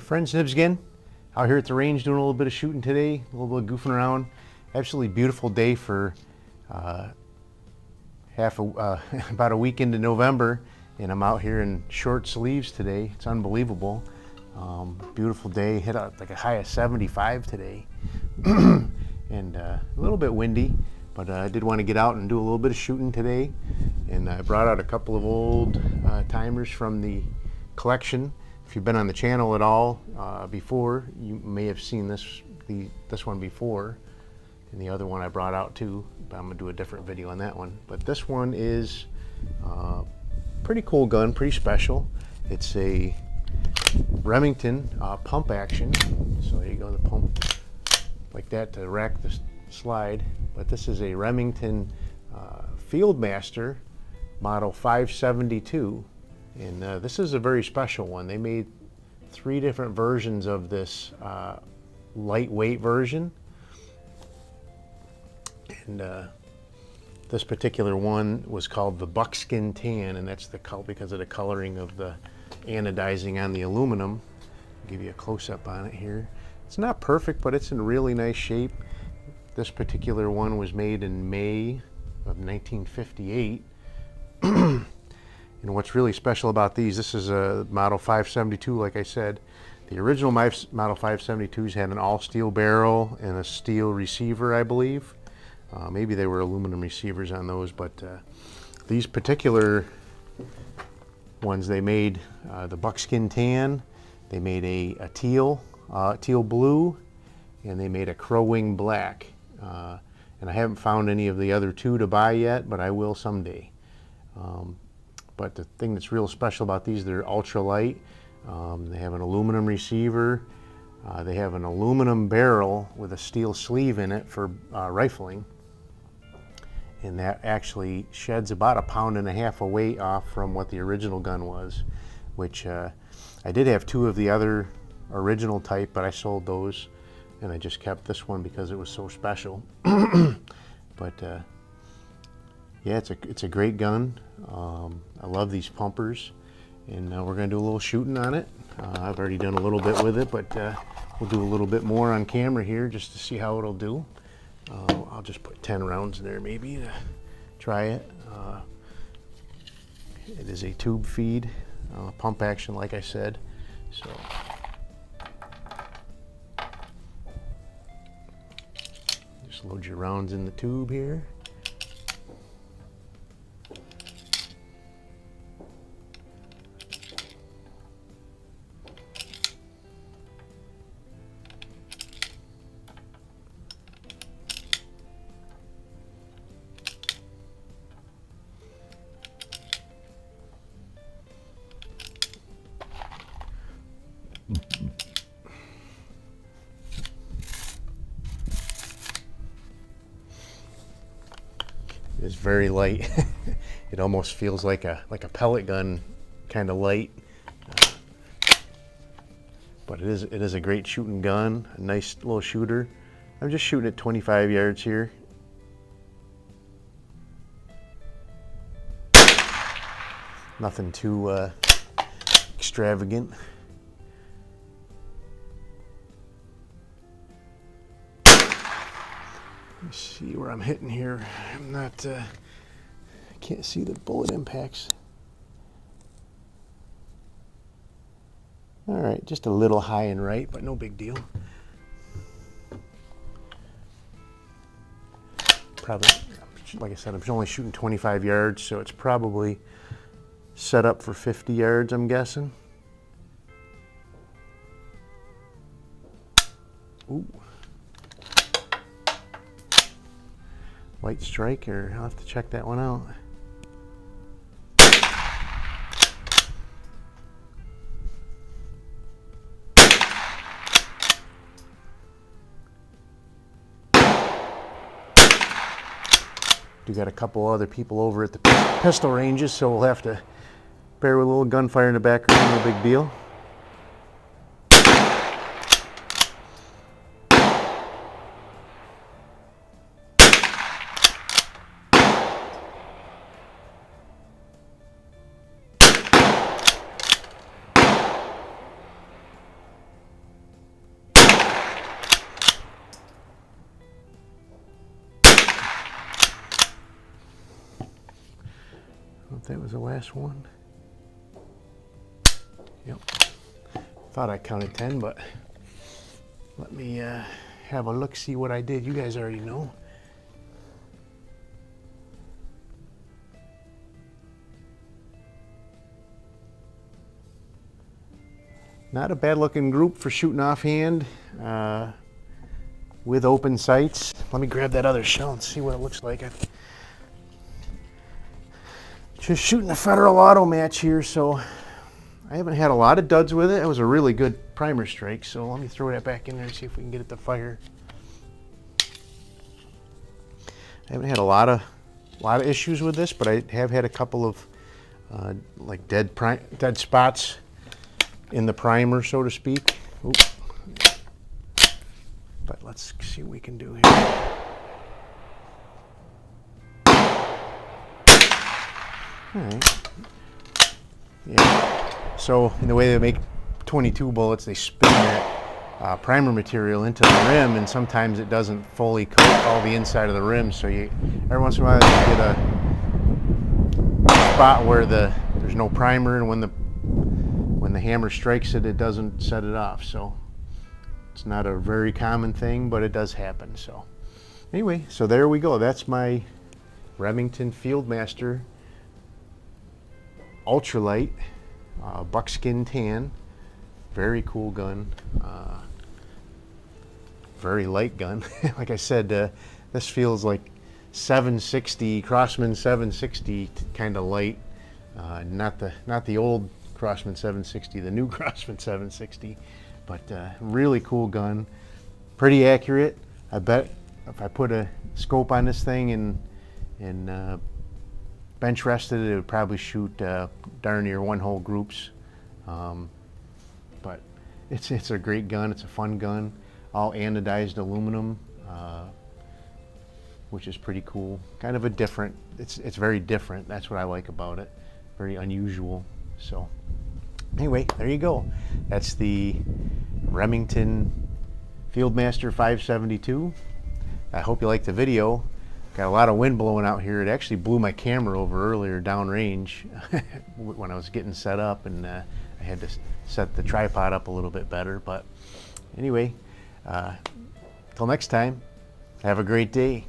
Friends, Nibs again. Out here at the range doing a little bit of shooting today, a little bit of goofing around. Absolutely beautiful day for about a week into November, and I'm out here in short sleeves today. It's unbelievable. Beautiful day. Hit like a high of 75 today, and a little bit windy. But I did want to get out and do a little bit of shooting today, and I brought out a couple of old timers from the collection. If you've been on the channel at all before, you may have seen this one before, and the other one I brought out too, but I'm going to do a different video on that one. But this one is pretty cool gun, pretty special. It's a Remington pump action. So there you go, the pump like that to rack the slide. But this is a Remington Fieldmaster model 572. And this is a very special one. They made 3 different versions of this lightweight version. And this particular one was called the buckskin tan, and that's the color because of the coloring of the anodizing on the aluminum. I'll give you a close-up on it here. It's not perfect, but it's in really nice shape. This particular one was made in May of 1958. And what's really special about these, this is a model 572, like I said. The original model 572s had an all-steel barrel and a steel receiver, I believe. Maybe they were aluminum receivers on those, but these particular ones, they made the buckskin tan, they made a teal blue, and they made a crow wing black. And I haven't found any of the other 2 to buy yet, but I will someday. But the thing that's real special about these, they're ultra light. They have an aluminum receiver. They have an aluminum barrel with a steel sleeve in it for rifling. And that actually sheds about 1.5 pounds of weight off from what the original gun was, which I did have 2 of the other original type, but I sold those, and I just kept this one because it was so special. But yeah, it's a great gun. I love these pumpers, and we're going to do a little shooting on it. I've already done a little bit with it, but we'll do a little bit more on camera here just to see how it'll do. I'll just put 10 rounds in there maybe to try it. It is a tube feed, pump action like I said. So just load your rounds in the tube here. It's very light. It almost feels like a pellet gun, kind of light. But it is a great shooting gun, a nice little shooter. I'm just shooting at 25 yards here. Nothing too extravagant. Let me see where I'm hitting here. I'm not, I can't see the bullet impacts. All right, just a little high and right, but no big deal. Probably, like I said, I'm only shooting 25 yards, so it's probably set up for 50 yards, I'm guessing. Ooh. White strike, or I'll have to check that one out. We got a couple other people over at the pistol ranges, so we'll have to bear with a little gunfire in the background, no big deal. that was the last one. Yep. Thought I counted 10, but let me have a look, see what I did. You guys already know. Not a bad looking group for shooting offhand with open sights. Let me grab that other shell and see what it looks like. Just shooting a federal automatch here, so I haven't had a lot of duds with it. It was a really good primer strike, so let me throw that back in there and see if we can get it to fire. I haven't had a lot of issues with this, but I have had a couple of like dead spots in the primer, so to speak. Oop. But let's see what we can do here. All right. Yeah. So in the way they make 22 bullets, they spin that primer material into the rim, and sometimes it doesn't fully coat all the inside of the rim. So you, every once in a while, you get a spot where there's no primer, and when the hammer strikes it, it doesn't set it off. So it's not a very common thing, but it does happen. So anyway, so there we go. That's my Remington Fieldmaster ultralight buckskin tan. Very cool gun. Very light gun. Like I said, this feels like 760 Crosman 760 kind of light. Not the old Crosman 760, the new Crosman 760, but really cool gun, pretty accurate. I bet if I put a scope on this thing and bench rested it, would probably shoot darn near one-hole groups. But it's a great gun. It's a fun gun, all anodized aluminum, which is pretty cool. Kind of a different. It's very different. That's what I like about it. Very unusual. So anyway, there you go. That's the Remington Fieldmaster 572. I hope you liked the video. Got a lot of wind blowing out here. It actually blew my camera over earlier downrange when I was getting set up, and I had to set the tripod up a little bit better. But anyway, till next time, have a great day.